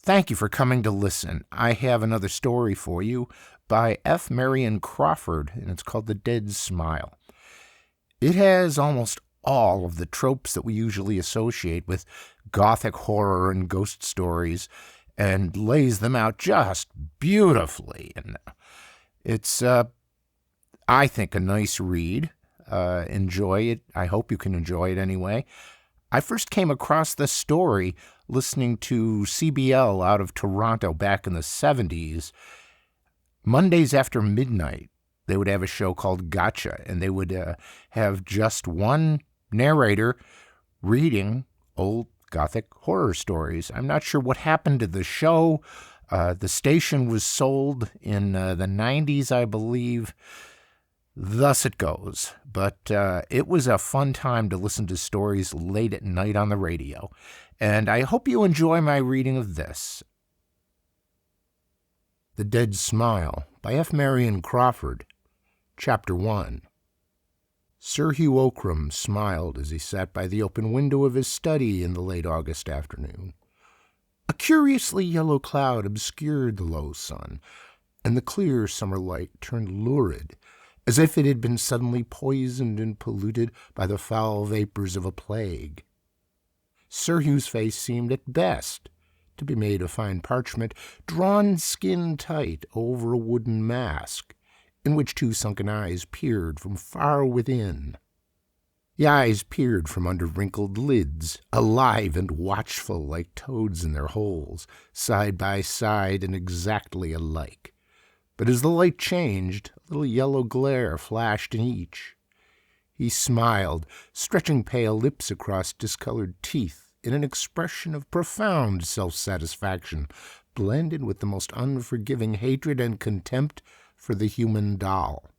Thank you for coming to listen. I have another story for you by Marion Crawford, and it's called The Dead Smile. It has almost all of the tropes that we usually associate with gothic horror and ghost stories, and lays them out just beautifully. And it's, I think, a nice read. Enjoy it. I hope you can enjoy it anyway. I first came across this story listening to CBL out of Toronto back in the 70s. Mondays after midnight, they would have a show called Gotcha, and they would have just one narrator reading old gothic horror stories. I'm not sure what happened to the show. The station was sold in the 90s, I believe. Thus it goes. But it was a fun time to listen to stories late at night on the radio. And I hope you enjoy my reading of this. The Dead Smile by Marion Crawford. Chapter 1. Sir Hugh Ockram smiled as he sat by the open window of his study in the late August afternoon. A curiously yellow cloud obscured the low sun, and the clear summer light turned lurid, as if it had been suddenly poisoned and polluted by the foul vapors of a plague. Sir Hugh's face seemed at best to be made of fine parchment, drawn skin-tight over a wooden mask, in which two sunken eyes peered from far within. The eyes peered from under wrinkled lids, alive and watchful like toads in their holes, side by side and exactly alike. But as the light changed, a little yellow glare flashed in each. He smiled, stretching pale lips across discolored teeth, in an expression of profound self-satisfaction, blended with the most unforgiving hatred and contempt for the human doll.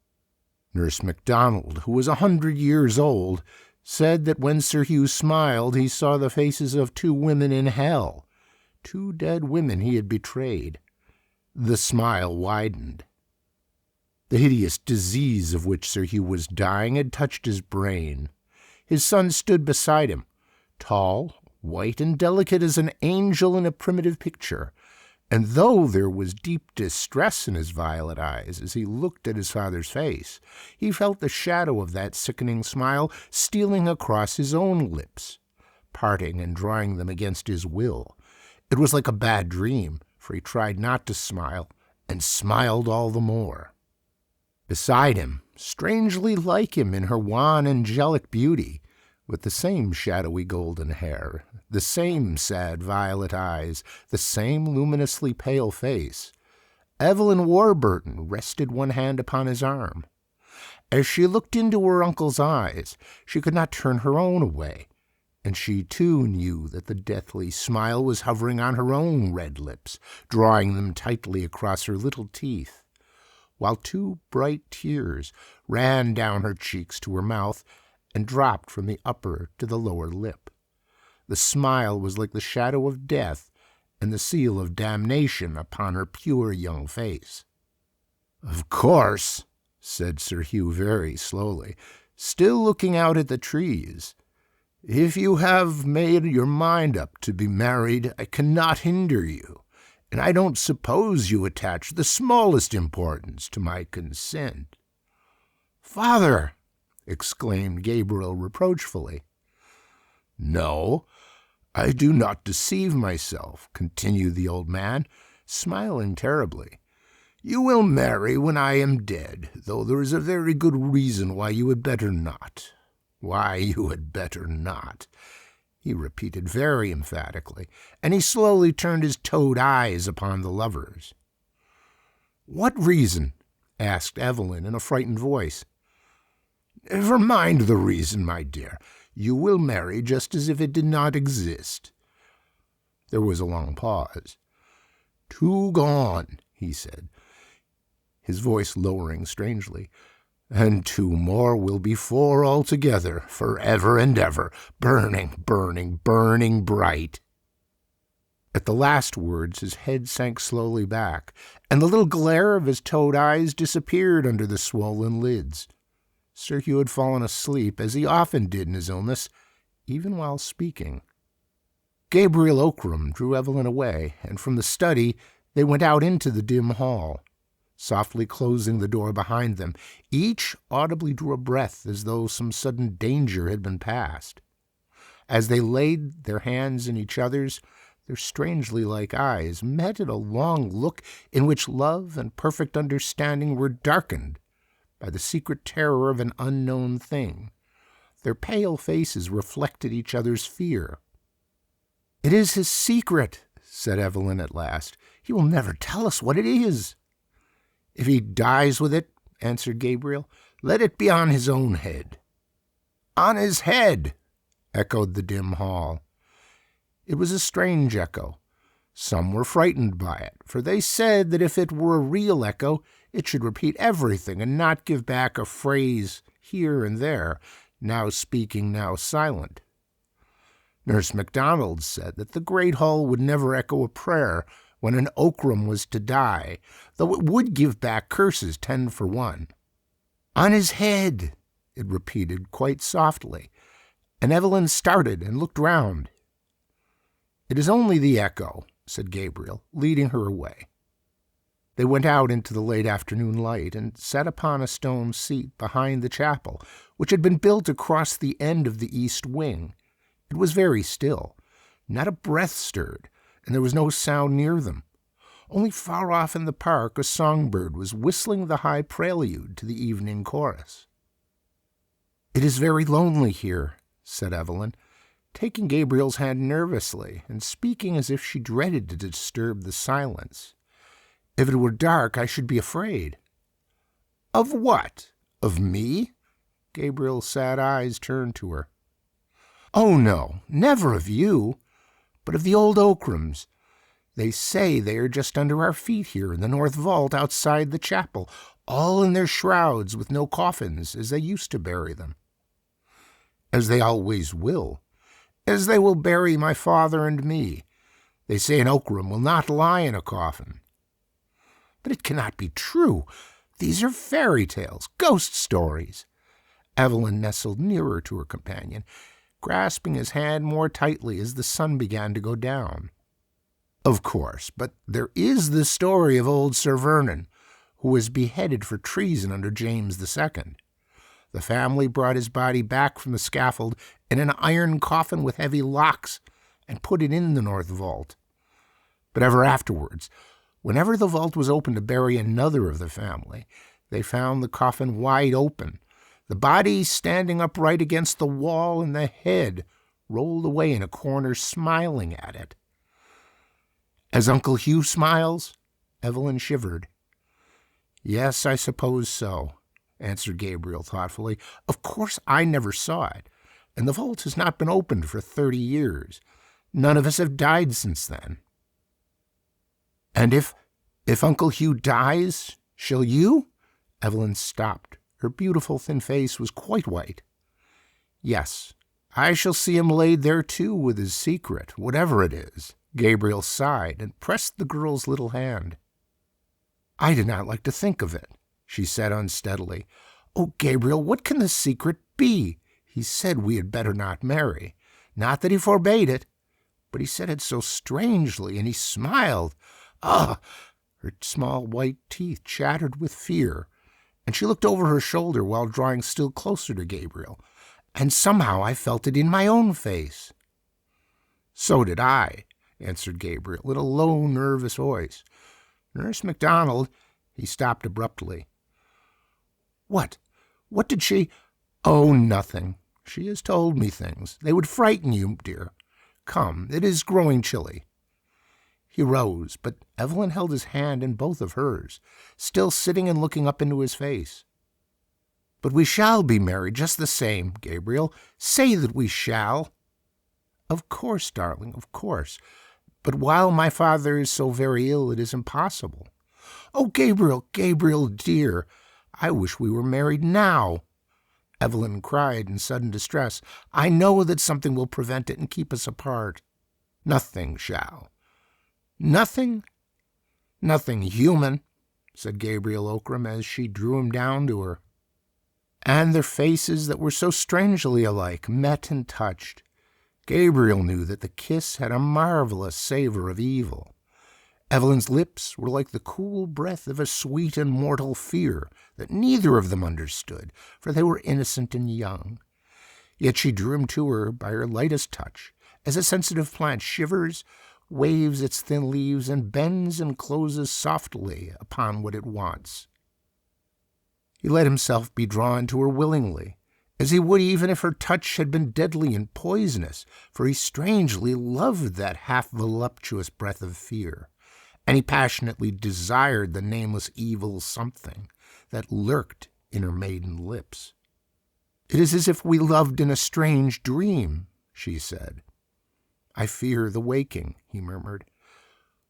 Nurse MacDonald, who was 100 years old, said that when Sir Hugh smiled, he saw the faces of two women in hell, two dead women he had betrayed. The smile widened. The hideous disease of which Sir Hugh was dying had touched his brain. His son stood beside him, tall, white, and delicate as an angel in a primitive picture, and though there was deep distress in his violet eyes as he looked at his father's face, he felt the shadow of that sickening smile stealing across his own lips, parting and drawing them against his will. It was like a bad dream, for he tried not to smile, and smiled all the more. Beside him, strangely like him in her wan angelic beauty, with the same shadowy golden hair, the same sad violet eyes, the same luminously pale face, Evelyn Warburton rested one hand upon his arm. As she looked into her uncle's eyes, she could not turn her own away, and she too knew that the deathly smile was hovering on her own red lips, drawing them tightly across her little teeth, while two bright tears ran down her cheeks to her mouth and dropped from the upper to the lower lip. The smile was like the shadow of death and the seal of damnation upon her pure young face. "Of course," said Sir Hugh very slowly, still looking out at the trees, "if you have made your mind up to be married, I cannot hinder you, and I don't suppose you attach the smallest importance to my consent." "Father!" exclaimed Gabriel reproachfully. "No, I do not deceive myself," continued the old man, smiling terribly. "You will marry when I am dead, though there is a very good reason why you had better not. Why you had better not," he repeated very emphatically, and he slowly turned his toad eyes upon the lovers. "What reason?" asked Evelyn in a frightened voice. "Never mind the reason, my dear. You will marry just as if it did not exist." There was a long pause. "Two gone," he said, his voice lowering strangely, "and two more will be four altogether, forever and ever, burning, burning, burning bright." At the last words his head sank slowly back, and the little glare of his toad eyes disappeared under the swollen lids. Sir Hugh had fallen asleep, as he often did in his illness, even while speaking. Gabriel Ockram drew Evelyn away, and from the study they went out into the dim hall. Softly closing the door behind them, each audibly drew a breath as though some sudden danger had been passed. As they laid their hands in each other's, their strangely like eyes met in a long look in which love and perfect understanding were darkened by the secret terror of an unknown thing. Their pale faces reflected each other's fear. "It is his secret," said Evelyn at last. "He will never tell us what it is." "If he dies with it," answered Gabriel, "let it be on his own head." "On his head," echoed the dim hall. It was a strange echo. Some were frightened by it, for they said that if it were a real echo, it should repeat everything and not give back a phrase here and there, now speaking, now silent. Nurse MacDonald said that the great hall would never echo a prayer when an Ockram was to die, though it would give back curses 10 for 1. "On his head," it repeated quite softly, and Evelyn started and looked round. "It is only the echo," said Gabriel, leading her away. They went out into the late afternoon light and sat upon a stone seat behind the chapel, which had been built across the end of the east wing. It was very still. Not a breath stirred, and there was no sound near them. Only far off in the park a songbird was whistling the high prelude to the evening chorus. "It is very lonely here," said Evelyn, taking Gabriel's hand nervously and speaking as if she dreaded to disturb the silence. "If it were dark, I should be afraid." "Of what? Of me?" Gabriel's sad eyes turned to her. "Oh, no, never of you, but of the old Ockrams. They say they are just under our feet here in the north vault outside the chapel, all in their shrouds with no coffins, as they used to bury them." "As they always will. As they will bury my father and me. They say an Ockram will not lie in a coffin." "But it cannot be true. These are fairy tales, ghost stories." Evelyn nestled nearer to her companion, grasping his hand more tightly as the sun began to go down. "Of course, but there is the story of old Sir Vernon, who was beheaded for treason under James II. The family brought his body back from the scaffold in an iron coffin with heavy locks and put it in the north vault. But ever afterwards, whenever the vault was opened to bury another of the family, they found the coffin wide open, the body standing upright against the wall, and the head rolled away in a corner smiling at it. "As Uncle Hugh smiles?" Evelyn shivered. "Yes, I suppose so," answered Gabriel thoughtfully. "Of course I never saw it, and the vault has not been opened for 30 years. None of us have died since then." "And if Uncle Hugh dies, shall you?" Evelyn stopped. Her beautiful thin face was quite white. "Yes, I shall see him laid there too with his secret, whatever it is." Gabriel sighed and pressed the girl's little hand. "I did not like to think of it," she said unsteadily. "Oh, Gabriel, what can the secret be? He said we had better not marry. Not that he forbade it, but he said it so strangely, and he smiled. Ah!" Her small white teeth chattered with fear, and she looked over her shoulder while drawing still closer to Gabriel. "And somehow I felt it in my own face." "So did I," answered Gabriel in a low, nervous voice. "Nurse MacDonald—" He stopped abruptly. What did she—" "Oh, nothing. She has told me things. They would frighten you, dear. Come, it is growing chilly." He rose, but Evelyn held his hand in both of hers, still sitting and looking up into his face. "But we shall be married just the same, Gabriel. Say that we shall." "Of course, darling, of course. But while my father is so very ill, it is impossible." "Oh, Gabriel, Gabriel, dear, I wish we were married now." Evelyn cried in sudden distress. "I know that something will prevent it and keep us apart." "Nothing shall." "Nothing?" "Nothing human," said Gabriel Ockram as she drew him down to her. And their faces that were so strangely alike met and touched. Gabriel knew that the kiss had a marvelous savor of evil. Evelyn's lips were like the cool breath of a sweet and mortal fear that neither of them understood, for they were innocent and young. Yet she drew him to her by her lightest touch, as a sensitive plant shivers, waves its thin leaves, and bends and closes softly upon what it wants. He let himself be drawn to her willingly, as he would even if her touch had been deadly and poisonous, for he strangely loved that half-voluptuous breath of fear, and he passionately desired the nameless evil something that lurked in her maiden lips. "It is as if we loved in a strange dream," she said. "I fear the waking," he murmured.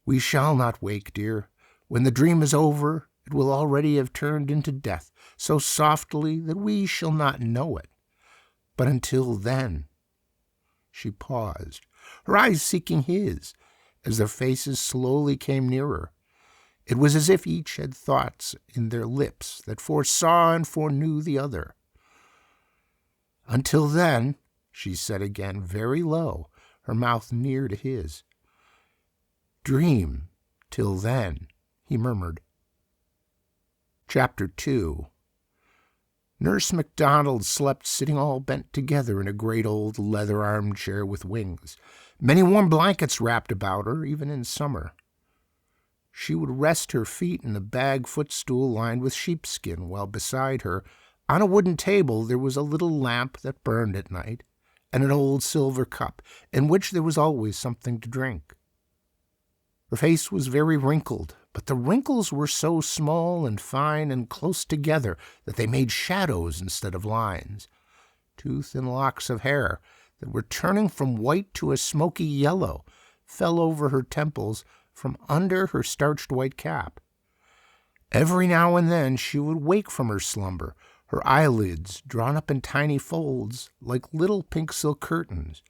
"We shall not wake, dear. When the dream is over, it will already have turned into death, so softly that we shall not know it. But until then—" She paused, her eyes seeking his, as their faces slowly came nearer. It was as if each had thoughts in their lips that foresaw and foreknew the other. "Until then," she said again, very low, her mouth near to his. "Dream till then," he murmured. Chapter 2. Nurse MacDonald slept sitting all bent together in a great old leather armchair with wings. Many warm blankets wrapped about her, even in summer. She would rest her feet in a bag footstool lined with sheepskin, while beside her, on a wooden table, there was a little lamp that burned at night, and an old silver cup, in which there was always something to drink. Her face was very wrinkled, but the wrinkles were so small and fine and close together that they made shadows instead of lines. Two thin locks of hair that were turning from white to a smoky yellow fell over her temples from under her starched white cap. Every now and then she would wake from her slumber, her eyelids drawn up in tiny folds like little pink silk curtains,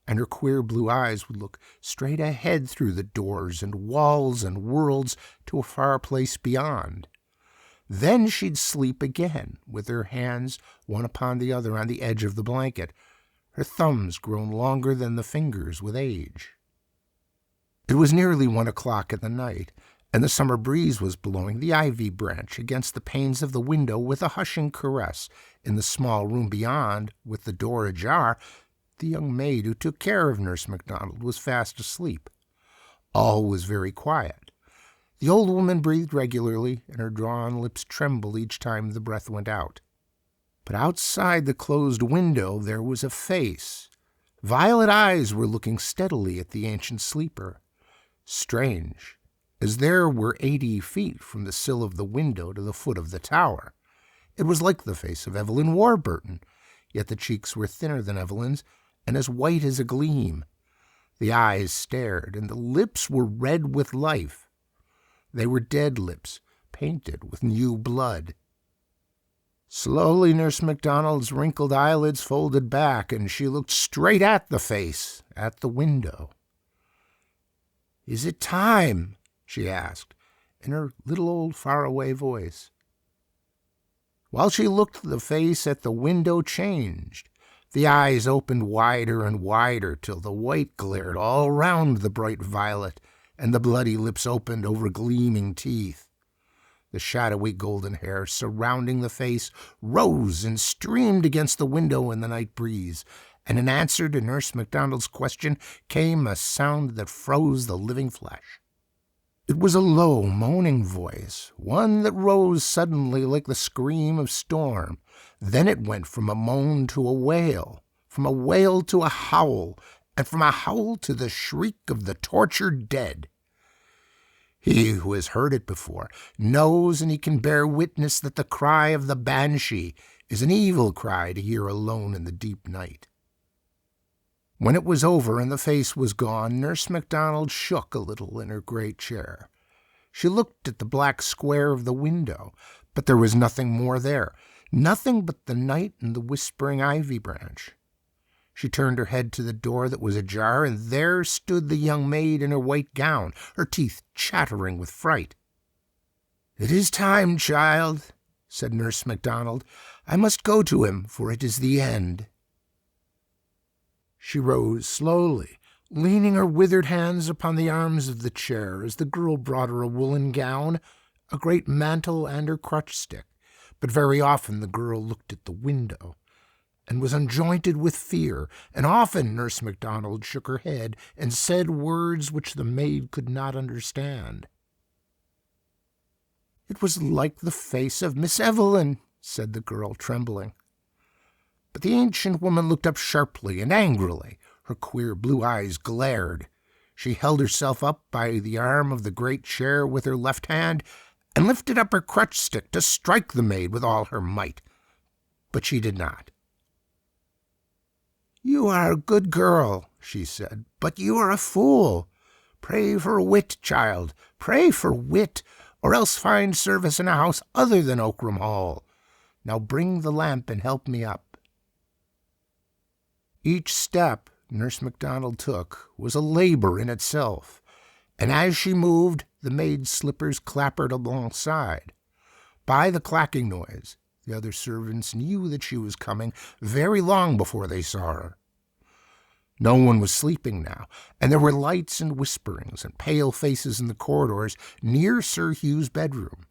and her queer blue eyes would look straight ahead through the doors and walls and worlds to a far place beyond. Then she'd sleep again, with her hands one upon the other on the edge of the blanket, her thumbs grown longer than the fingers with age. It was nearly 1 o'clock in the night, and the summer breeze was blowing the ivy branch against the panes of the window with a hushing caress. In the small room beyond, with the door ajar, the young maid who took care of Nurse MacDonald was fast asleep. All was very quiet. The old woman breathed regularly, and her drawn lips trembled each time the breath went out. But outside the closed window there was a face. Violet eyes were looking steadily at the ancient sleeper. Strange, as there were 80 feet from the sill of the window to the foot of the tower. It was like the face of Evelyn Warburton, yet the cheeks were thinner than Evelyn's, and as white as a gleam. The eyes stared, and the lips were red with life. They were dead lips, painted with new blood. Slowly Nurse MacDonald's wrinkled eyelids folded back, and she looked straight at the face, at the window. "Is it time?" she asked, in her little old faraway voice. While she looked, the face at the window changed. The eyes opened wider and wider till the white glared all round the bright violet, and the bloody lips opened over gleaming teeth. The shadowy golden hair surrounding the face rose and streamed against the window in the night breeze, and in answer to Nurse MacDonald's question came a sound that froze the living flesh. It was a low, moaning voice, one that rose suddenly like the scream of storm. Then it went from a moan to a wail, from a wail to a howl, and from a howl to the shriek of the tortured dead. He who has heard it before knows, and he can bear witness that the cry of the banshee is an evil cry to hear alone in the deep night. When it was over and the face was gone, Nurse MacDonald shook a little in her great chair. She looked at the black square of the window, but there was nothing more there, nothing but the night and the whispering ivy branch. She turned her head to the door that was ajar, and there stood the young maid in her white gown, her teeth chattering with fright. "It is time, child," said Nurse MacDonald. "I must go to him, for it is the end." She rose slowly, leaning her withered hands upon the arms of the chair as the girl brought her a woolen gown, a great mantle, and her crutch stick. But very often the girl looked at the window and was unjointed with fear, and often Nurse MacDonald shook her head and said words which the maid could not understand. "It was like the face of Miss Evelyn," said the girl, trembling. But the ancient woman looked up sharply and angrily. Her queer blue eyes glared. She held herself up by the arm of the great chair with her left hand and lifted up her crutch stick to strike the maid with all her might. But she did not. "You are a good girl," she said, "but you are a fool. Pray for wit, child, pray for wit, or else find service in a house other than Ockram Hall. Now bring the lamp and help me up." Each step Nurse MacDonald took was a labor in itself, and as she moved, the maid's slippers clappered alongside. By the clacking noise, the other servants knew that she was coming very long before they saw her. No one was sleeping now, and there were lights and whisperings and pale faces in the corridors near Sir Hugh's bedroom.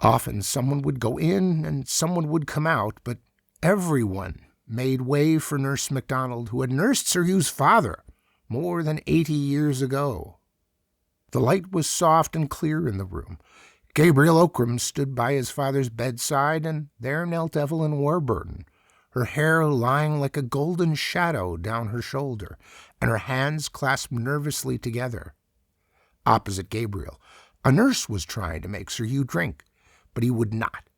Often someone would go in and someone would come out, but everyone made way for Nurse MacDonald, who had nursed Sir Hugh's father more than 80 years ago. The light was soft and clear in the room. Gabriel Ockram stood by his father's bedside, and there knelt Evelyn Warburton, her hair lying like a golden shadow down her shoulder, and her hands clasped nervously together. Opposite Gabriel, a nurse was trying to make Sir Hugh drink, but he would not.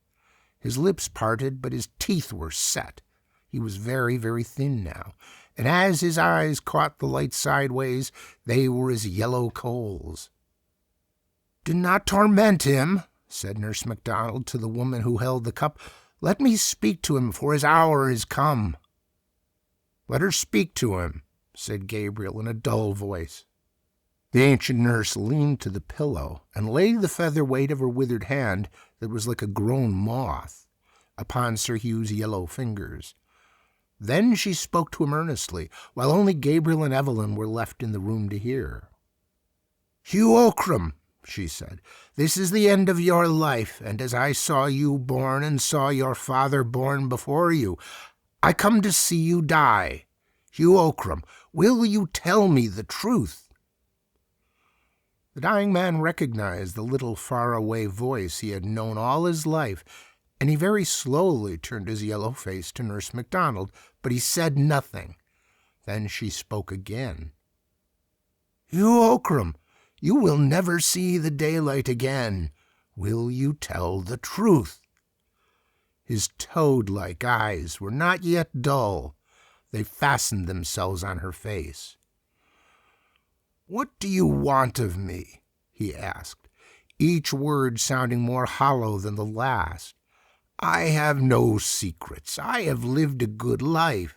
His lips parted, but his teeth were set. He was very, very thin now, and as his eyes caught the light sideways, they were as yellow coals. "Do not torment him," said Nurse MacDonald to the woman who held the cup. "Let me speak to him, for his hour is come." "Let her speak to him," said Gabriel in a dull voice. The ancient nurse leaned to the pillow and laid the feather weight of her withered hand, that was like a grown moth, upon Sir Hugh's yellow fingers. Then she spoke to him earnestly, while only Gabriel and Evelyn were left in the room to hear. "Hugh Ockram," she said, "this is the end of your life, and as I saw you born and saw your father born before you, I come to see you die. Hugh Ockram, will you tell me the truth?" The dying man recognized the little far-away voice he had known all his life, and he very slowly turned his yellow face to Nurse MacDonald, but he said nothing. Then she spoke again. "Hugh Ockram, you will never see the daylight again. Will you tell the truth?" His toad-like eyes were not yet dull. They fastened themselves on her face. "What do you want of me?" he asked, each word sounding more hollow than the last. "I have no secrets. I have lived a good life."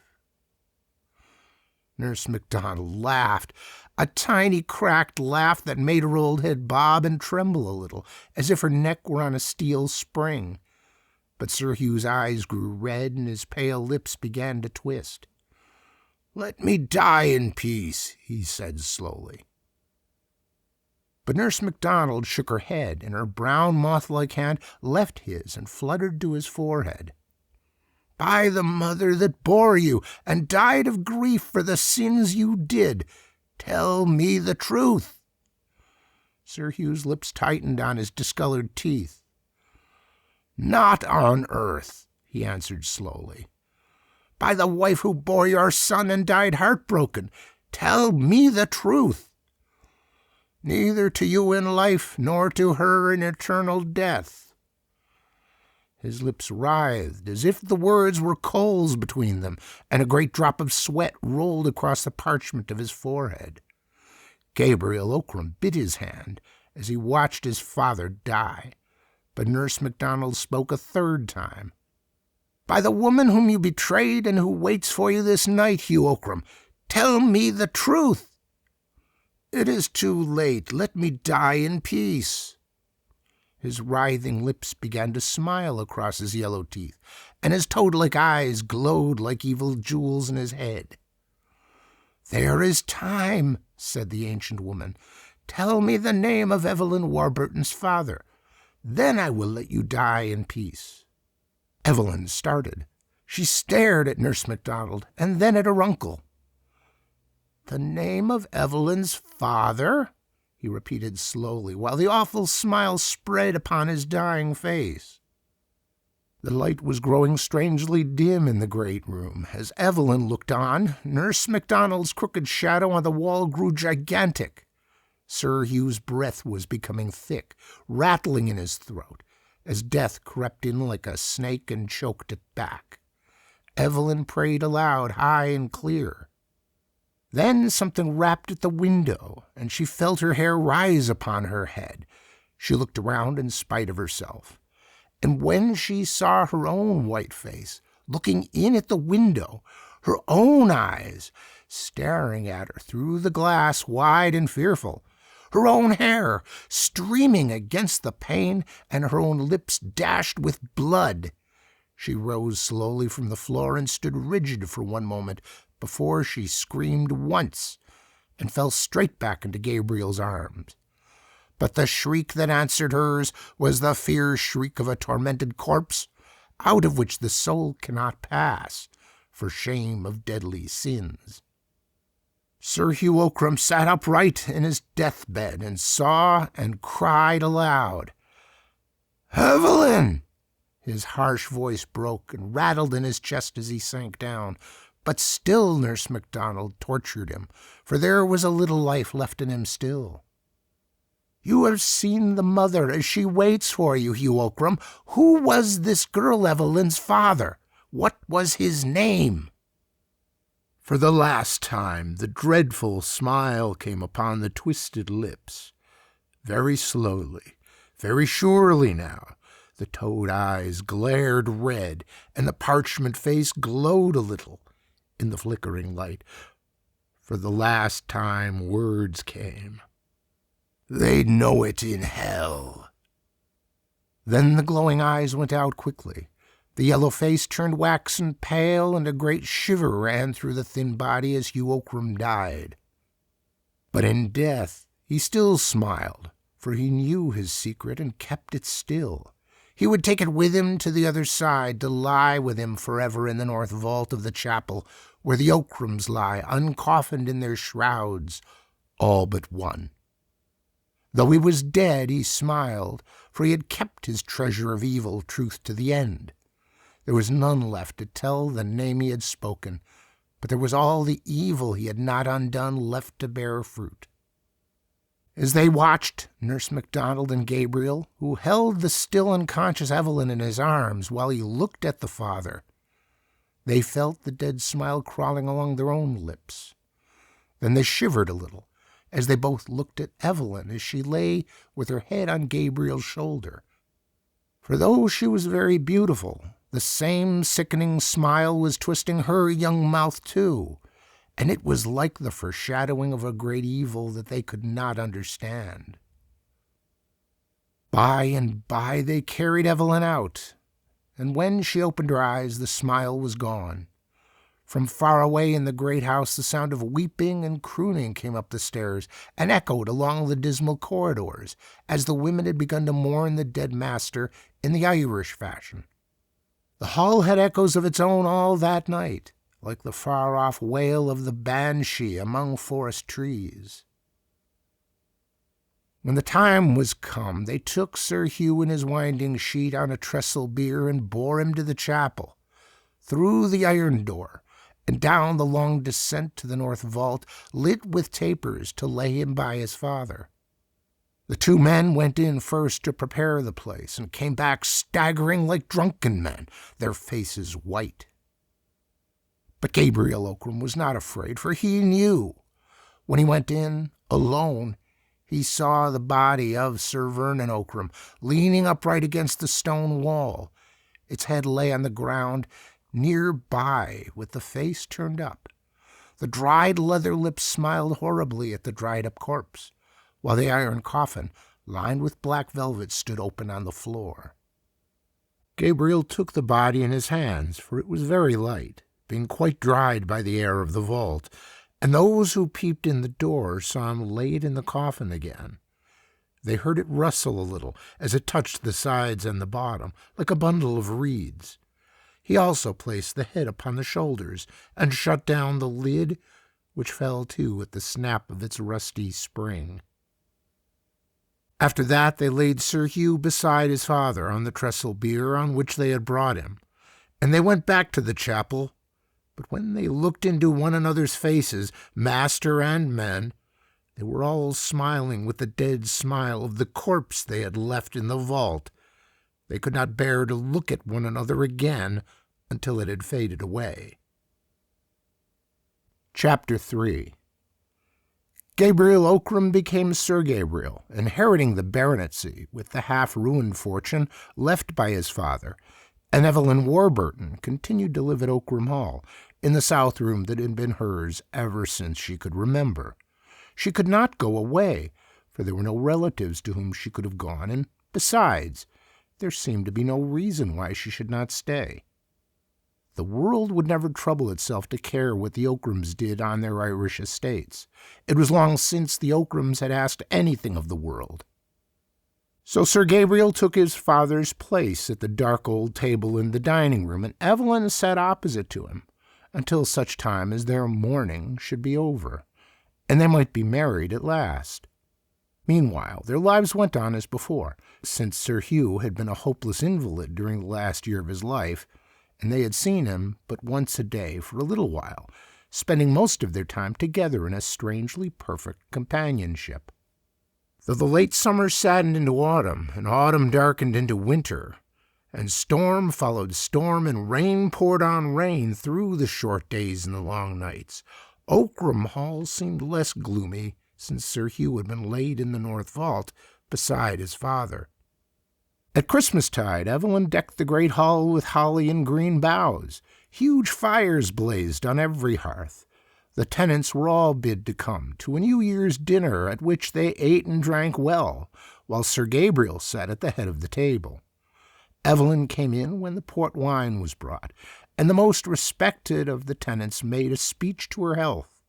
Nurse MacDonald laughed, a tiny cracked laugh that made her old head bob and tremble a little, as if her neck were on a steel spring. But Sir Hugh's eyes grew red and his pale lips began to twist. "Let me die in peace," he said slowly. But Nurse MacDonald shook her head, and her brown moth-like hand left his and fluttered to his forehead. "By the mother that bore you and died of grief for the sins you did, tell me the truth." Sir Hugh's lips tightened on his discolored teeth. "Not on earth," he answered slowly. "By the wife who bore your son and died heartbroken, tell me the truth." "Neither to you in life, nor to her in eternal death." His lips writhed as if the words were coals between them, and a great drop of sweat rolled across the parchment of his forehead. Gabriel Ockram bit his hand as he watched his father die, but Nurse MacDonald spoke a third time. "By the woman whom you betrayed and who waits for you this night, Hugh Ockram, tell me the truth." "It is too late. Let me die in peace." His writhing lips began to smile across his yellow teeth, and his toad-like eyes glowed like evil jewels in his head. "There is time," said the ancient woman. "Tell me the name of Evelyn Warburton's father. Then I will let you die in peace." Evelyn started. She stared at Nurse MacDonald and then at her uncle. "The name of Evelyn's father?" he repeated slowly, while the awful smile spread upon his dying face. The light was growing strangely dim in the great room. As Evelyn looked on, Nurse MacDonald's crooked shadow on the wall grew gigantic. Sir Hugh's breath was becoming thick, rattling in his throat, as death crept in like a snake and choked it back. Evelyn prayed aloud, high and clear. Then something rapped at the window, and she felt her hair rise upon her head. She looked around in spite of herself. And when she saw her own white face, looking in at the window, her own eyes staring at her through the glass, wide and fearful, her own hair streaming against the pane, and her own lips dashed with blood, she rose slowly from the floor and stood rigid for one moment before she screamed once and fell straight back into Gabriel's arms. But the shriek that answered hers was the fierce shriek of a tormented corpse, out of which the soul cannot pass, for shame of deadly sins. Sir Hugh Ockram sat upright in his deathbed and saw and cried aloud. "Evelyn!" His harsh voice broke and rattled in his chest as he sank down, but still Nurse MacDonald tortured him, for there was a little life left in him still. "You have seen the mother as she waits for you, Hugh Ockram. Who was this girl Evelyn's father? What was his name?" For the last time the dreadful smile came upon the twisted lips. Very slowly, very surely now, the toad eyes glared red, and the parchment face glowed a little in the flickering light. For the last time words came. "They'd know it in hell." Then the glowing eyes went out quickly. The yellow face turned waxen pale, and a great shiver ran through the thin body as Hugh Ockram died. But in death he still smiled, for he knew his secret and kept it still. He would take it with him to the other side, to lie with him forever in the north vault of the chapel, where the Ockrams lie uncoffined in their shrouds, all but one. Though he was dead, he smiled, for he had kept his treasure of evil truth to the end. There was none left to tell the name he had spoken, but there was all the evil he had not undone left to bear fruit. As they watched, Nurse MacDonald and Gabriel, who held the still unconscious Evelyn in his arms while he looked at the father, they felt the dead smile crawling along their own lips. Then they shivered a little, as they both looked at Evelyn as she lay with her head on Gabriel's shoulder. For though she was very beautiful, the same sickening smile was twisting her young mouth too, and it was like the foreshadowing of a great evil that they could not understand. By and by they carried Evelyn out, and when she opened her eyes the smile was gone. From far away in the great house the sound of weeping and crooning came up the stairs and echoed along the dismal corridors, as the women had begun to mourn the dead master in the Irish fashion. The hall had echoes of its own all that night, like the far-off wail of the banshee among forest trees. When the time was come, they took Sir Hugh in his winding sheet on a trestle bier and bore him to the chapel, through the iron door, and down the long descent to the north vault, lit with tapers to lay him by his father. The two men went in first to prepare the place, and came back staggering like drunken men, their faces white. But Gabriel Ockram was not afraid, for he knew. When he went in, alone, he saw the body of Sir Vernon Ockram leaning upright against the stone wall. Its head lay on the ground near by, with the face turned up. The dried leather lips smiled horribly at the dried-up corpse, while the iron coffin, lined with black velvet, stood open on the floor. Gabriel took the body in his hands, for it was very light, being quite dried by the air of the vault, and those who peeped in the door saw him laid in the coffin again. They heard it rustle a little as it touched the sides and the bottom, like a bundle of reeds. He also placed the head upon the shoulders and shut down the lid, which fell to at the snap of its rusty spring. After that they laid Sir Hugh beside his father on the trestle bier on which they had brought him, and they went back to the chapel. But when they looked into one another's faces, master and men, they were all smiling with the dead smile of the corpse they had left in the vault. They could not bear to look at one another again until it had faded away. Chapter 3. Gabriel Ockram became Sir Gabriel, inheriting the baronetcy with the half-ruined fortune left by his father, and Evelyn Warburton continued to live at Ockram Hall, in the south room that had been hers ever since she could remember. She could not go away, for there were no relatives to whom she could have gone, and besides, there seemed to be no reason why she should not stay. The world would never trouble itself to care what the Ockrams did on their Irish estates. It was long since the Ockrams had asked anything of the world. So Sir Gabriel took his father's place at the dark old table in the dining room, and Evelyn sat opposite to him, until such time as their mourning should be over, and they might be married at last. Meanwhile, their lives went on as before, since Sir Hugh had been a hopeless invalid during the last year of his life, and they had seen him but once a day for a little while, spending most of their time together in a strangely perfect companionship. Though the late summer saddened into autumn, and autumn darkened into winter, and storm followed storm, and rain poured on rain through the short days and the long nights, Ockram Hall seemed less gloomy since Sir Hugh had been laid in the north vault beside his father. At Christmastide, Evelyn decked the great hall with holly and green boughs. Huge fires blazed on every hearth. The tenants were all bid to come to a New Year's dinner at which they ate and drank well, while Sir Gabriel sat at the head of the table. Evelyn came in when the port wine was brought, and the most respected of the tenants made a speech to her health.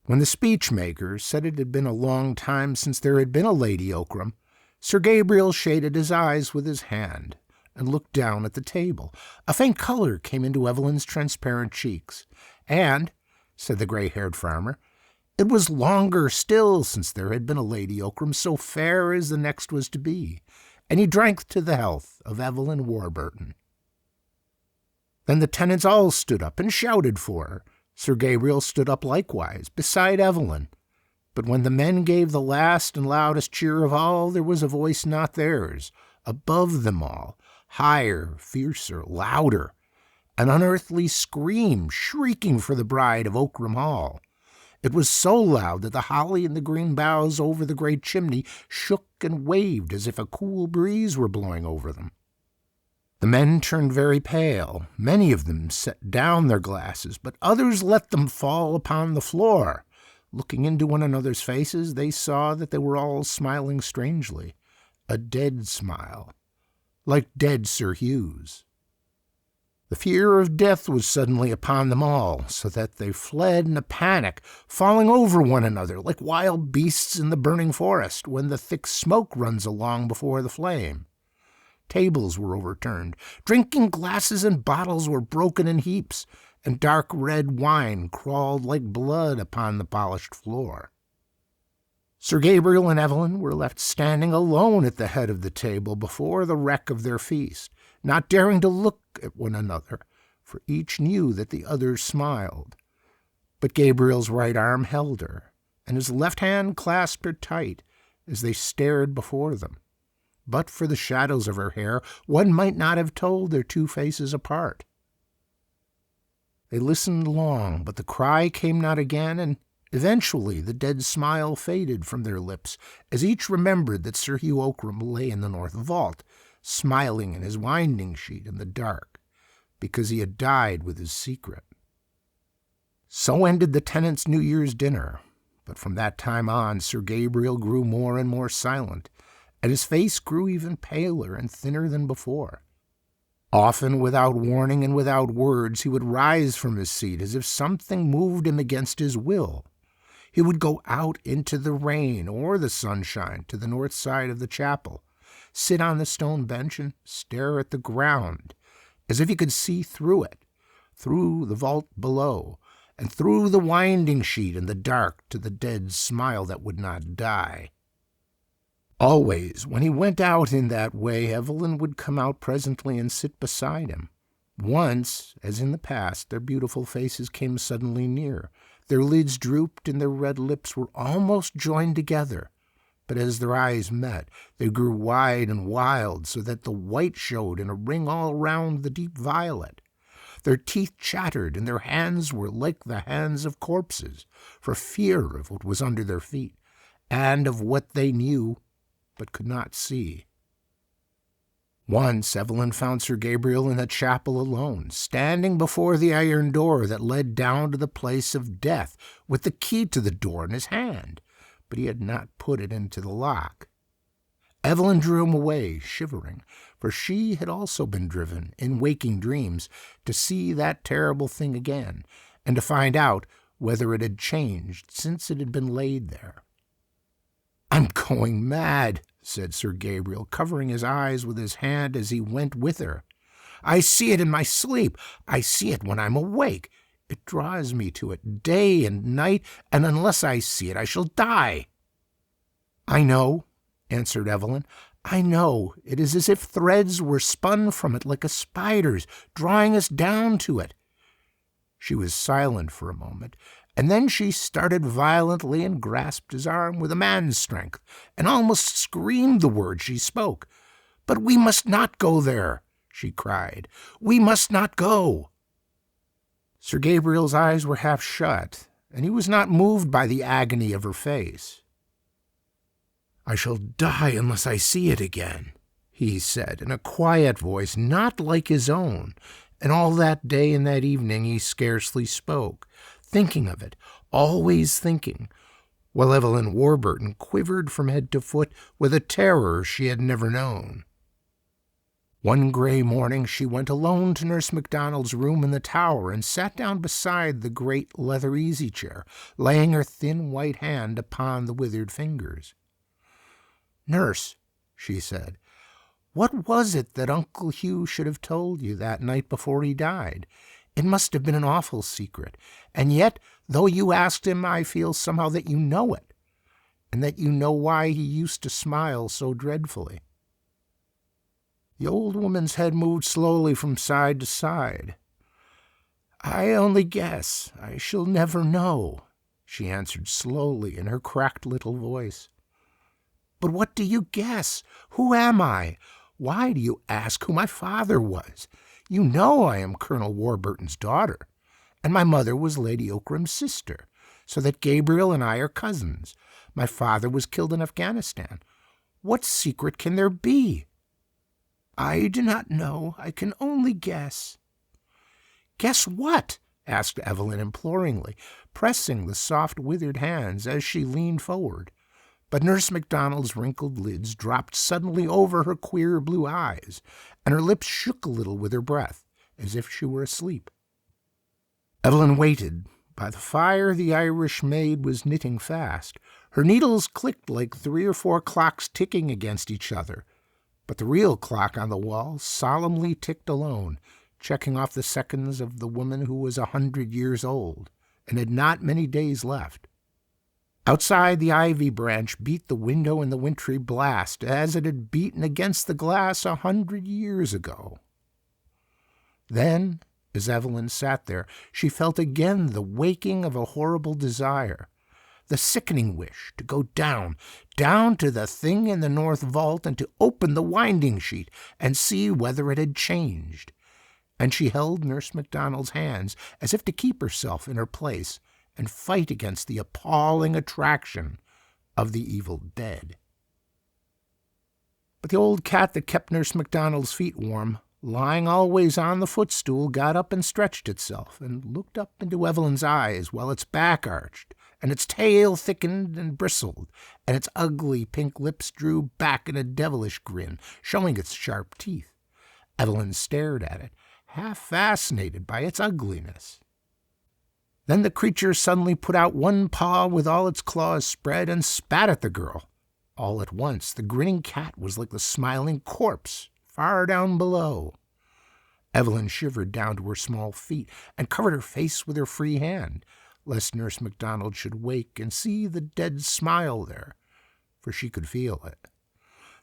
When the speech-maker said it had been a long time since there had been a Lady Ockram, Sir Gabriel shaded his eyes with his hand and looked down at the table. A faint color came into Evelyn's transparent cheeks, and, said the gray-haired farmer, it was longer still since there had been a Lady Ockram so fair as the next was to be, and he drank to the health of Evelyn Warburton. Then the tenants all stood up and shouted for her. Sir Gabriel stood up likewise, beside Evelyn. But when the men gave the last and loudest cheer of all, there was a voice not theirs, above them all, higher, fiercer, louder, an unearthly scream shrieking for the bride of Ockram Hall. It was so loud that the holly and the green boughs over the great chimney shook and waved as if a cool breeze were blowing over them. The men turned very pale. Many of them set down their glasses, but others let them fall upon the floor. Looking into one another's faces, they saw that they were all smiling strangely, a dead smile, like dead Sir Hugh's. The fear of death was suddenly upon them all, so that they fled in a panic, falling over one another like wild beasts in the burning forest when the thick smoke runs along before the flame. Tables were overturned, drinking glasses and bottles were broken in heaps, and dark red wine crawled like blood upon the polished floor. Sir Gabriel and Evelyn were left standing alone at the head of the table before the wreck of their feast, not daring to look at one another, for each knew that the other smiled. But Gabriel's right arm held her, and his left hand clasped her tight as they stared before them. But for the shadows of her hair, one might not have told their two faces apart. They listened long, but the cry came not again, and eventually the dead smile faded from their lips as each remembered that Sir Hugh Ockram lay in the north vault, smiling in his winding sheet in the dark, because he had died with his secret. So ended the tenants' New Year's dinner, but from that time on Sir Gabriel grew more and more silent, and his face grew even paler and thinner than before. Often, without warning and without words, he would rise from his seat as if something moved him against his will. He would go out into the rain or the sunshine to the north side of the chapel, sit on the stone bench and stare at the ground, as if he could see through it, through the vault below, and through the winding sheet in the dark to the dead smile that would not die. Always, when he went out in that way, Evelyn would come out presently and sit beside him. Once, as in the past, their beautiful faces came suddenly near. Their lids drooped and their red lips were almost joined together. But as their eyes met, they grew wide and wild, so that the white showed in a ring all round the deep violet. Their teeth chattered, and their hands were like the hands of corpses, for fear of what was under their feet, and of what they knew but could not see. Once Evelyn found Sir Gabriel in the chapel alone, standing before the iron door that led down to the place of death, with the key to the door in his hand, but he had not put it into the lock. Evelyn drew him away, shivering, for she had also been driven, in waking dreams, to see that terrible thing again, and to find out whether it had changed since it had been laid there. "I'm going mad," said Sir Gabriel, covering his eyes with his hand as he went with her. "I see it in my sleep. I see it when I'm awake. It draws me to it day and night, and unless I see it, I shall die." "I know," answered Evelyn. "I know. It is as if threads were spun from it like a spider's, drawing us down to it." She was silent for a moment, and then she started violently and grasped his arm with a man's strength, and almost screamed the words she spoke. "But we must not go there," she cried. "We must not go." Sir Gabriel's eyes were half shut, and he was not moved by the agony of her face. "I shall die unless I see it again," he said, in a quiet voice not like his own, and all that day and that evening he scarcely spoke, thinking of it, always thinking, while Evelyn Warburton quivered from head to foot with a terror she had never known. One gray morning she went alone to Nurse MacDonald's room in the tower and sat down beside the great leather easy-chair, laying her thin white hand upon the withered fingers. "Nurse," she said, "what was it that Uncle Hugh should have told you that night before he died? It must have been an awful secret, and yet, though you asked him, I feel somehow that you know it, and that you know why he used to smile so dreadfully." The old woman's head moved slowly from side to side. "I only guess. I shall never know," she answered slowly in her cracked little voice. "But what do you guess? Who am I? Why do you ask who my father was? You know I am Colonel Warburton's daughter, and my mother was Lady Ockram's sister, so that Gabriel and I are cousins. My father was killed in Afghanistan. What secret can there be?" "I do not know. I can only guess." "Guess what?" asked Evelyn imploringly, pressing the soft withered hands as she leaned forward. But Nurse MacDonald's wrinkled lids dropped suddenly over her queer blue eyes, and her lips shook a little with her breath, as if she were asleep. Evelyn waited. By the fire the Irish maid was knitting fast. Her needles clicked like 3 or 4 clocks ticking against each other, but the real clock on the wall solemnly ticked alone, checking off the seconds of the woman who was 100 years old, and had not many days left. Outside, the ivy branch beat the window in the wintry blast as it had beaten against the glass 100 years ago. Then, as Evelyn sat there, she felt again the waking of a horrible desire, the sickening wish to go down to the thing in the north vault and to open the winding sheet and see whether it had changed. And she held Nurse MacDonald's hands as if to keep herself in her place and fight against the appalling attraction of the evil dead. But the old cat that kept Nurse MacDonald's feet warm, lying always on the footstool, got up and stretched itself, and looked up into Evelyn's eyes, while its back arched, and its tail thickened and bristled, and its ugly pink lips drew back in a devilish grin, showing its sharp teeth. Evelyn stared at it, half fascinated by its ugliness. Then the creature suddenly put out one paw with all its claws spread and spat at the girl. All at once, the grinning cat was like the smiling corpse far down below. Evelyn shivered down to her small feet and covered her face with her free hand, lest Nurse MacDonald should wake and see the dead smile there, for she could feel it.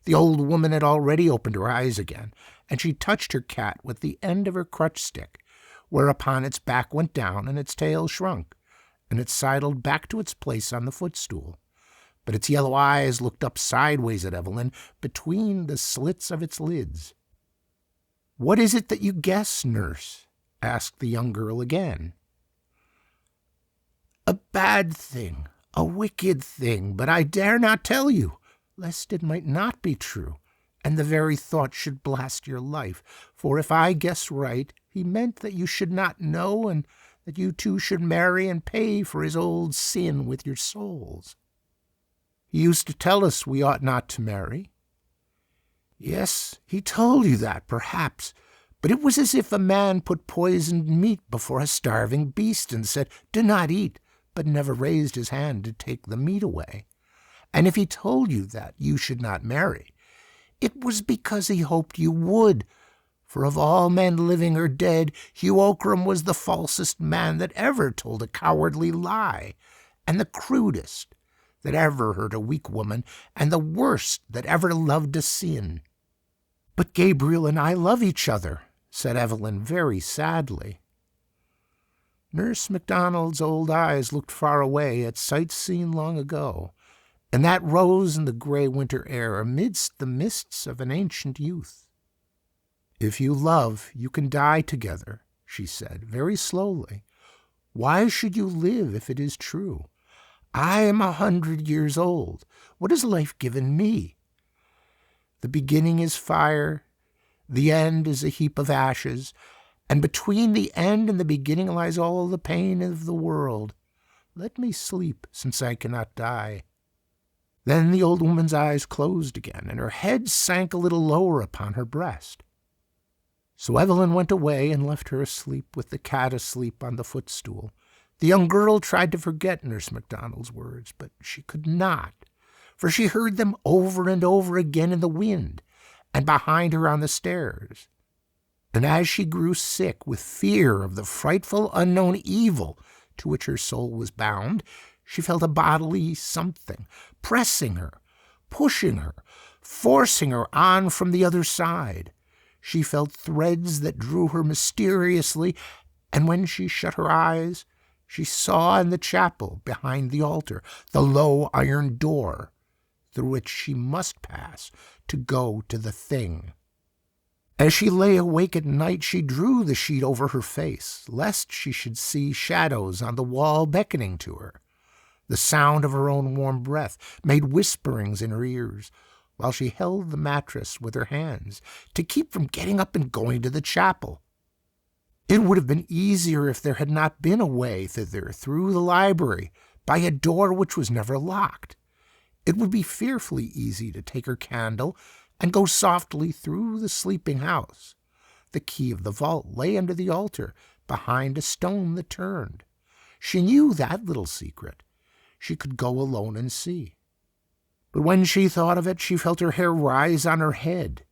The old woman had already opened her eyes again, and she touched her cat with the end of her crutch stick, whereupon its back went down and its tail shrunk, and it sidled back to its place on the footstool. But its yellow eyes looked up sideways at Evelyn between the slits of its lids. "What is it that you guess, nurse?" asked the young girl again. "A bad thing, a wicked thing, but I dare not tell you, lest it might not be true, and the very thought should blast your life. For if I guess right, he meant that you should not know, and that you two should marry and pay for his old sin with your souls. He used to tell us we ought not to marry." "Yes, he told you that, perhaps, but it was as if a man put poisoned meat before a starving beast and said, 'Do not eat,' but never raised his hand to take the meat away. And if he told you that you should not marry, it was because he hoped you would, for of all men living or dead, Hugh Ockram was the falsest man that ever told a cowardly lie, and the crudest that ever hurt a weak woman, and the worst that ever loved a sin." "But Gabriel and I love each other," said Evelyn very sadly. Nurse MacDonald's old eyes looked far away at sights seen long ago, and that rose in the grey winter air amidst the mists of an ancient youth. "If you love, you can die together," she said, very slowly. "Why should you live if it is true? I am 100 years old. What has life given me? The beginning is fire, the end is a heap of ashes, and between the end and the beginning lies all the pain of the world. Let me sleep, since I cannot die." Then the old woman's eyes closed again, and her head sank a little lower upon her breast. So Evelyn went away and left her asleep with the cat asleep on the footstool. The young girl tried to forget Nurse MacDonald's words, but she could not, for she heard them over and over again in the wind and behind her on the stairs. And as she grew sick with fear of the frightful unknown evil to which her soul was bound, she felt a bodily something pressing her, pushing her, forcing her on from the other side. She felt threads that drew her mysteriously, and when she shut her eyes, she saw in the chapel behind the altar the low iron door through which she must pass to go to the thing. As she lay awake at night, she drew the sheet over her face, lest she should see shadows on the wall beckoning to her. The sound of her own warm breath made whisperings in her ears, while she held the mattress with her hands to keep from getting up and going to the chapel. It would have been easier if there had not been a way thither through the library by a door which was never locked. It would be fearfully easy to take her candle and go softly through the sleeping house. The key of the vault lay under the altar, behind a stone that turned. She knew that little secret. She could go alone and see. But when she thought of it, she felt her hair rise on her head.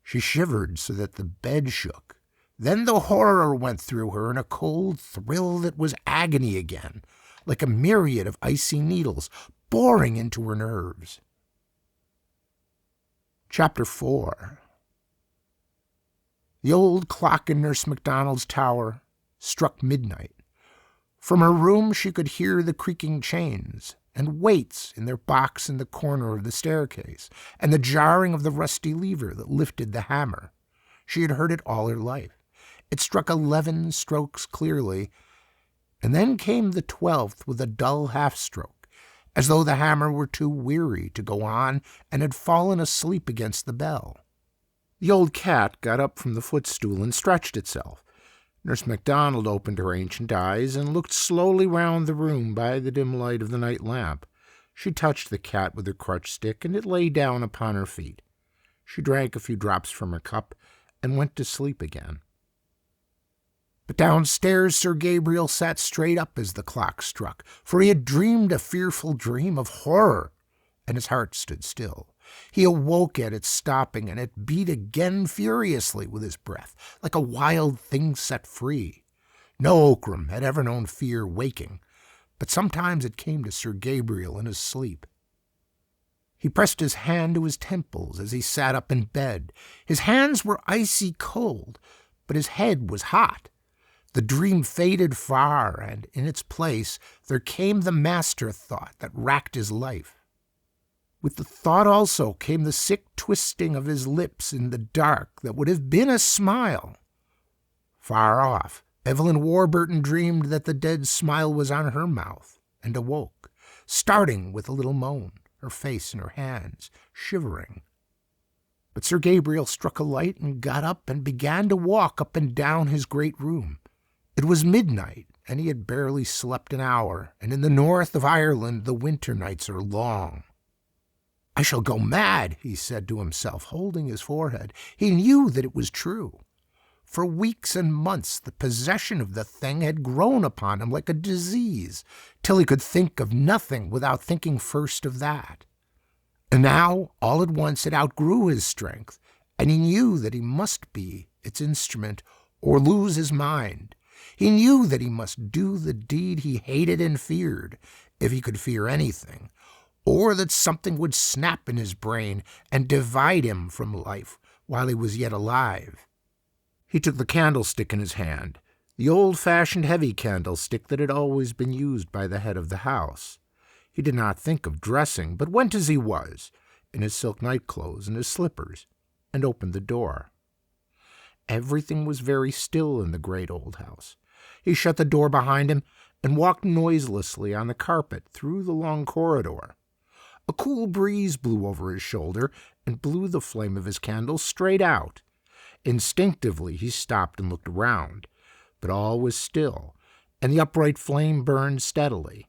She shivered so that the bed shook. Then the horror went through her in a cold thrill that was agony again, like a myriad of icy needles boring into her nerves. Chapter 4. The old clock in Nurse MacDonald's tower struck midnight. From her room she could hear the creaking chains and weights in their box in the corner of the staircase, and the jarring of the rusty lever that lifted the hammer. She had heard it all her life. It struck 11 strokes clearly, and then came the 12th with a dull half-stroke, as though the hammer were too weary to go on and had fallen asleep against the bell. The old cat got up from the footstool and stretched itself. Nurse MacDonald opened her ancient eyes and looked slowly round the room by the dim light of the night lamp. She touched the cat with her crutch stick, and it lay down upon her feet. She drank a few drops from her cup, and went to sleep again. But downstairs Sir Gabriel sat straight up as the clock struck, for he had dreamed a fearful dream of horror, and his heart stood still. He awoke at its stopping, and it beat again furiously with his breath, like a wild thing set free. No Ockram had ever known fear waking, but sometimes it came to Sir Gabriel in his sleep. He pressed his hand to his temples as he sat up in bed. His hands were icy cold, but his head was hot. The dream faded far, and in its place there came the master thought that racked his life. With the thought also came the sick twisting of his lips in the dark that would have been a smile. Far off, Evelyn Warburton dreamed that the dead smile was on her mouth, and awoke, starting with a little moan, her face in her hands, shivering. But Sir Gabriel struck a light and got up and began to walk up and down his great room. It was midnight, and he had barely slept an hour, and in the north of Ireland the winter nights are long. "I shall go mad," he said to himself, holding his forehead. He knew that it was true. For weeks and months the possession of the thing had grown upon him like a disease, till he could think of nothing without thinking first of that. And now, all at once, it outgrew his strength, and he knew that he must be its instrument or lose his mind. He knew that he must do the deed he hated and feared, if he could fear anything, or that something would snap in his brain and divide him from life while he was yet alive. He took the candlestick in his hand, the old-fashioned heavy candlestick that had always been used by the head of the house. He did not think of dressing, but went as he was, in his silk nightclothes and his slippers, and opened the door. Everything was very still in the great old house. He shut the door behind him and walked noiselessly on the carpet through the long corridor. A cool breeze blew over his shoulder and blew the flame of his candle straight out. Instinctively he stopped and looked around, but all was still, and the upright flame burned steadily.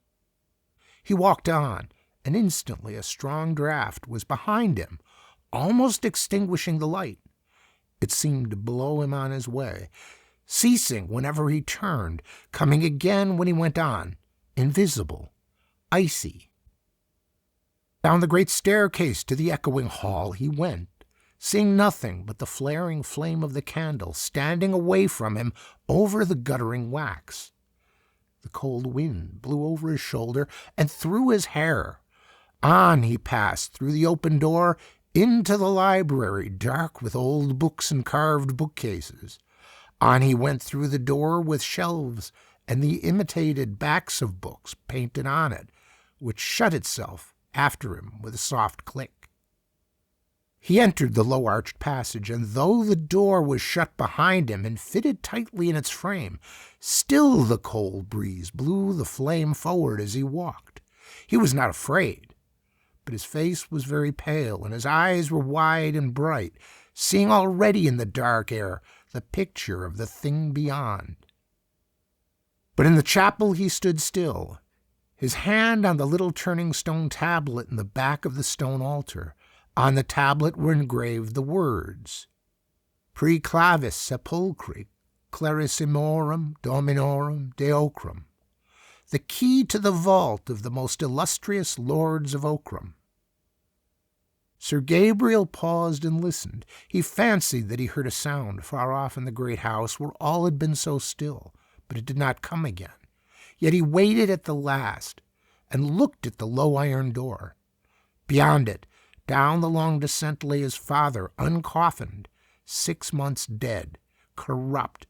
He walked on, and instantly a strong draught was behind him, almost extinguishing the light. It seemed to blow him on his way, ceasing whenever he turned, coming again when he went on, invisible, icy. Down the great staircase to the echoing hall he went, seeing nothing but the flaring flame of the candle standing away from him over the guttering wax. The cold wind blew over his shoulder and through his hair. On he passed through the open door into the library, dark with old books and carved bookcases. On he went through the door with shelves and the imitated backs of books painted on it, which shut itself after him with a soft click. He entered the low-arched passage, and though the door was shut behind him and fitted tightly in its frame, still the cold breeze blew the flame forward as he walked. He was not afraid, but his face was very pale, and his eyes were wide and bright, seeing already in the dark air the picture of the thing beyond. But in the chapel he stood still, his hand on the little turning stone tablet in the back of the stone altar. On the tablet were engraved the words, Preclavis sepulchri clarissimorum dominorum de Ockram, the key to the vault of the most illustrious lords of Ockram. Sir Gabriel paused and listened. He fancied that he heard a sound far off in the great house where all had been so still, but it did not come again. Yet he waited at the last and looked at the low iron door. Beyond it, down the long descent, lay his father, uncoffined, 6 months dead, corrupt,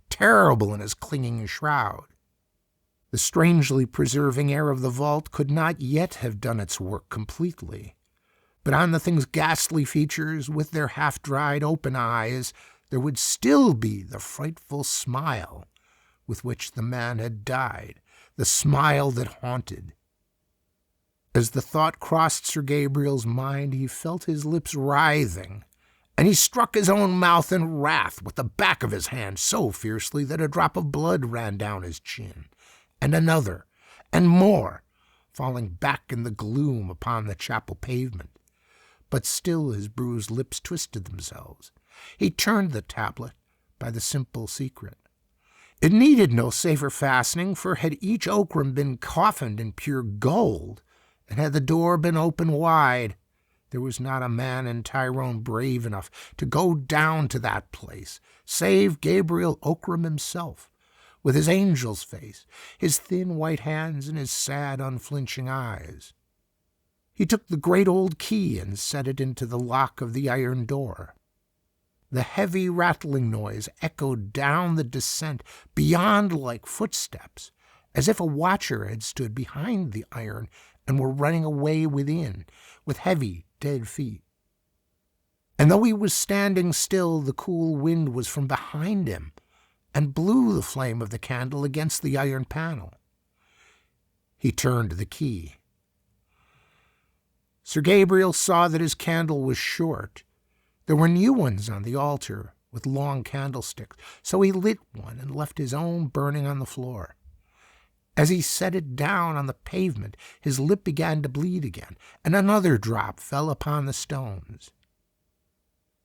terrible in his clinging shroud. The strangely preserving air of the vault could not yet have done its work completely, but on the thing's ghastly features, with their half-dried open eyes, there would still be the frightful smile with which the man had died, the smile that haunted. As the thought crossed Sir Gabriel's mind, he felt his lips writhing, and he struck his own mouth in wrath with the back of his hand so fiercely that a drop of blood ran down his chin, and another, and more, falling back in the gloom upon the chapel pavement. But still his bruised lips twisted themselves, He turned the tablet by the simple secret. It needed no safer fastening, for had each Ockram been coffined in pure gold, and had the door been open wide, there was not a man in Tyrone brave enough to go down to that place, save Gabriel Ockram himself, with his angel's face, his thin white hands, and his sad, unflinching eyes. He took the great old key and set it into the lock of the iron door. The heavy rattling noise echoed down the descent beyond like footsteps, as if a watcher had stood behind the iron and were running away within with heavy, dead feet. And though he was standing still, the cool wind was from behind him and blew the flame of the candle against the iron panel. He turned the key. Sir Gabriel saw that his candle was short. There were new ones on the altar with long candlesticks, so he lit one and left his own burning on the floor. As he set it down on the pavement, his lip began to bleed again, and another drop fell upon the stones.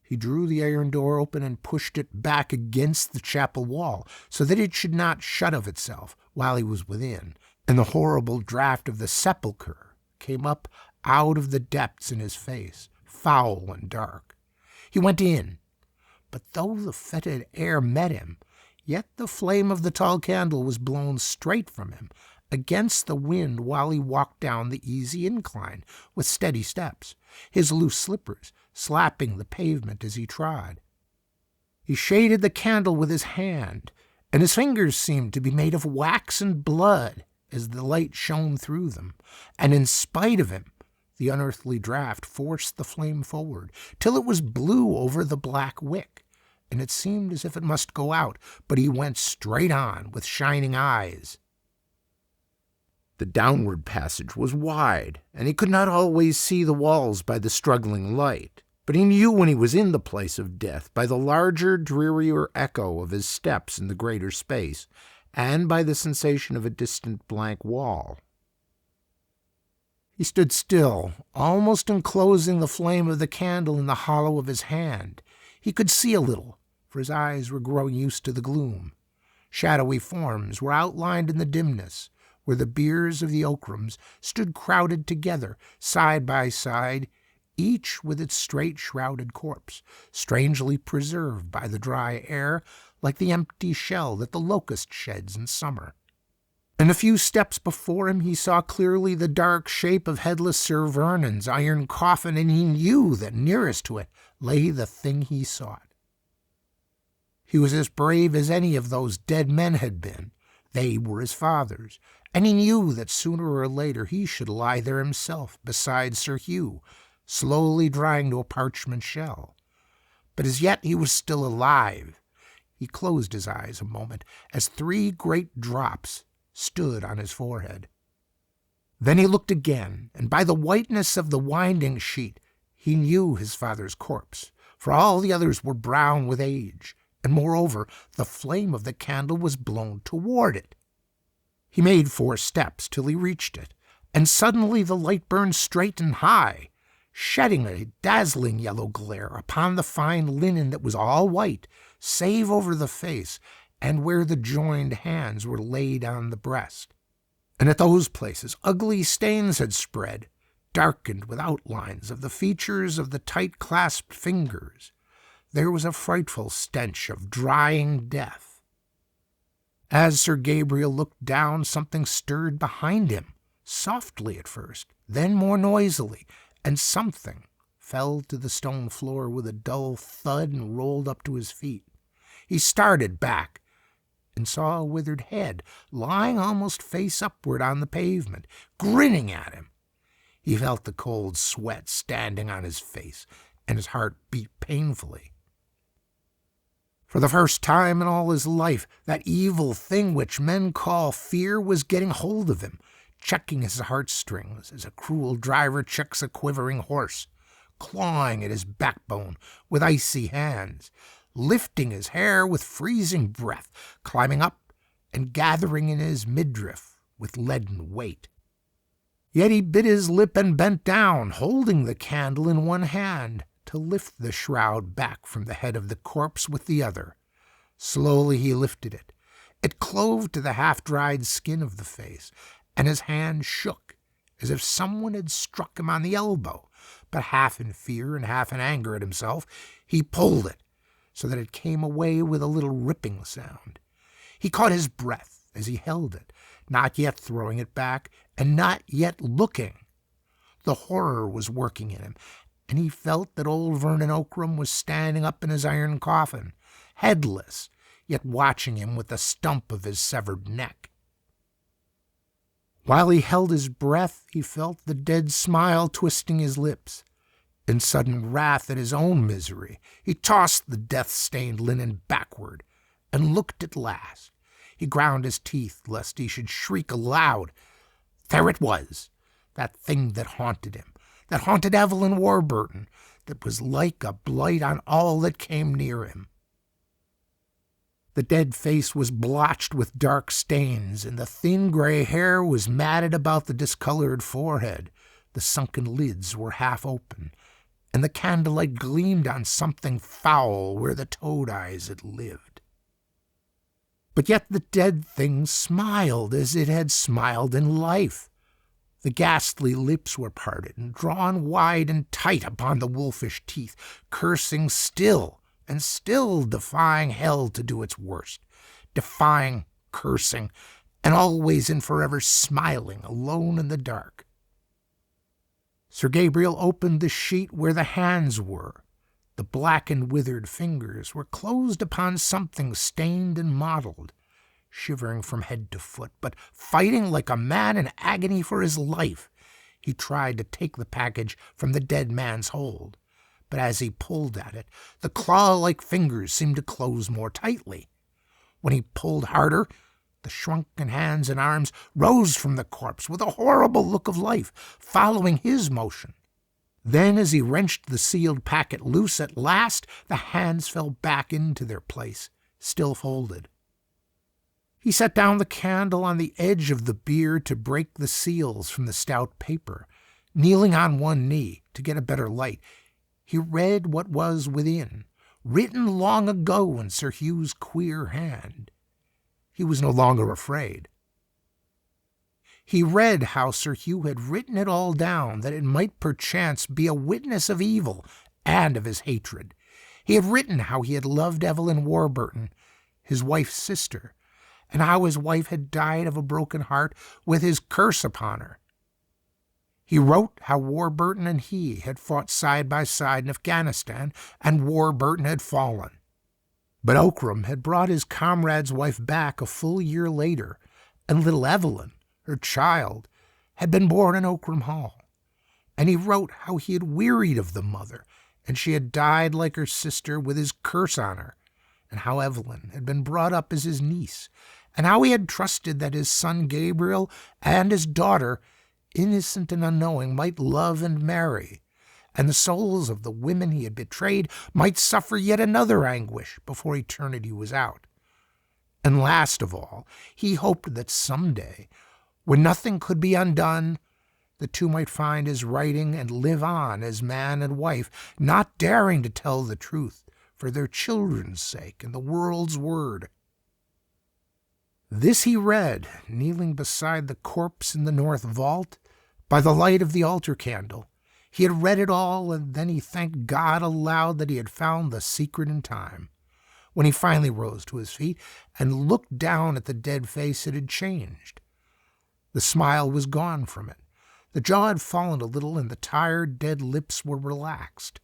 He drew the iron door open and pushed it back against the chapel wall, so that it should not shut of itself while he was within, and the horrible draught of the sepulchre came up out of the depths in his face, foul and dark. He went in, but though the fetid air met him, yet the flame of the tall candle was blown straight from him against the wind while he walked down the easy incline with steady steps, his loose slippers slapping the pavement as he trod. He shaded the candle with his hand, and his fingers seemed to be made of wax and blood as the light shone through them, and in spite of him, the unearthly draught forced the flame forward till it was blue over the black wick, and it seemed as if it must go out, but he went straight on with shining eyes. The downward passage was wide, and he could not always see the walls by the struggling light, but he knew when he was in the place of death by the larger, drearier echo of his steps in the greater space, and by the sensation of a distant blank wall. He stood still, almost enclosing the flame of the candle in the hollow of his hand. He could see a little, for his eyes were growing used to the gloom. Shadowy forms were outlined in the dimness, where the biers of the Ockrams stood crowded together, side by side, each with its straight shrouded corpse, strangely preserved by the dry air, like the empty shell that the locust sheds in summer. And a few steps before him he saw clearly the dark shape of headless Sir Vernon's iron coffin, and he knew that nearest to it lay the thing he sought. He was as brave as any of those dead men had been. They were his fathers, and he knew that sooner or later he should lie there himself beside Sir Hugh, slowly drying to a parchment shell. But as yet he was still alive. He closed his eyes a moment as 3 great drops stood on his forehead. Then he looked again, and by the whiteness of the winding sheet he knew his father's corpse, for all the others were brown with age, and moreover the flame of the candle was blown toward it. He made 4 steps till he reached it, and suddenly the light burned straight and high, shedding a dazzling yellow glare upon the fine linen that was all white, save over the face and where the joined hands were laid on the breast. And at those places ugly stains had spread, darkened with outlines of the features of the tight-clasped fingers. There was a frightful stench of drying death. As Sir Gabriel looked down, something stirred behind him, softly at first, then more noisily, and something fell to the stone floor with a dull thud and rolled up to his feet. He started back and saw a withered head lying almost face upward on the pavement, grinning at him. He felt the cold sweat standing on his face, and his heart beat painfully. For the first time in all his life, that evil thing which men call fear was getting hold of him, checking his heartstrings as a cruel driver checks a quivering horse, clawing at his backbone with icy hands, lifting his hair with freezing breath, climbing up and gathering in his midriff with leaden weight. Yet he bit his lip and bent down, holding the candle in one hand, to lift the shroud back from the head of the corpse with the other. Slowly he lifted it. It clove to the half-dried skin of the face, and his hand shook as if someone had struck him on the elbow. But half in fear and half in anger at himself, he pulled it so that it came away with a little ripping sound. He caught his breath as he held it, not yet throwing it back and not yet looking. The horror was working in him, and he felt that old Vernon Ockram was standing up in his iron coffin, headless, yet watching him with the stump of his severed neck. While he held his breath, he felt the dead smile twisting his lips. In sudden wrath at his own misery, he tossed the death-stained linen backward and looked at last. He ground his teeth lest he should shriek aloud. There it was, that thing that haunted him, that haunted Evelyn Warburton, that was like a blight on all that came near him. The dead face was blotched with dark stains, and the thin gray hair was matted about the discolored forehead. The sunken lids were half open, and the candlelight gleamed on something foul where the toad eyes had lived. But yet the dead thing smiled as it had smiled in life. The ghastly lips were parted and drawn wide and tight upon the wolfish teeth, cursing still and still, defying hell to do its worst, defying, cursing, and always and forever smiling alone in the dark. Sir Gabriel opened the sheet where the hands were. The blackened, withered fingers were closed upon something stained and mottled, shivering from head to foot, but fighting like a man in agony for his life. He tried to take the package from the dead man's hold, but as he pulled at it, the claw-like fingers seemed to close more tightly. When he pulled harder, the shrunken hands and arms rose from the corpse with a horrible look of life, following his motion. Then, as he wrenched the sealed packet loose at last, the hands fell back into their place, still folded. He set down the candle on the edge of the bier to break the seals from the stout paper. Kneeling on one knee to get a better light, he read what was within, written long ago in Sir Hugh's queer hand. He was no longer afraid. He read how Sir Hugh had written it all down, that it might perchance be a witness of evil and of his hatred. He had written how he had loved Evelyn Warburton, his wife's sister, and how his wife had died of a broken heart with his curse upon her. He wrote how Warburton and he had fought side by side in Afghanistan, and Warburton had fallen. But Ockram had brought his comrade's wife back a full year later, and little Evelyn, her child, had been born in Ockram Hall. And he wrote how he had wearied of the mother, and she had died like her sister with his curse on her, and how Evelyn had been brought up as his niece, and how he had trusted that his son Gabriel and his daughter, innocent and unknowing, might love and marry, and the souls of the women he had betrayed might suffer yet another anguish before eternity was out. And last of all, he hoped that some day, when nothing could be undone, the two might find his writing and live on as man and wife, not daring to tell the truth for their children's sake and the world's word. This he read, kneeling beside the corpse in the north vault, by the light of the altar candle. He had read it all, and then he thanked God aloud that he had found the secret in time. When he finally rose to his feet and looked down at the dead face, it had changed. The smile was gone from it. The jaw had fallen a little, and the tired, dead lips were relaxed.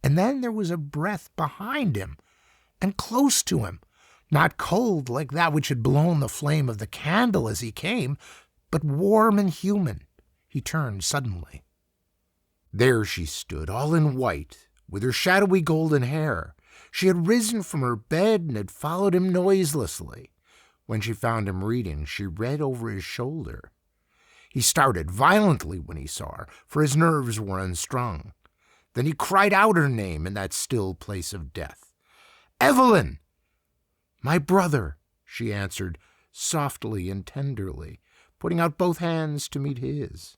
And then there was a breath behind him, and close to him, not cold like that which had blown the flame of the candle as he came, but warm and human. He turned suddenly. There she stood, all in white, with her shadowy golden hair. She had risen from her bed and had followed him noiselessly. When she found him reading, she read over his shoulder. He started violently when he saw her, for his nerves were unstrung. Then he cried out her name in that still place of death. "Evelyn!" "My brother," she answered, softly and tenderly, putting out both hands to meet his.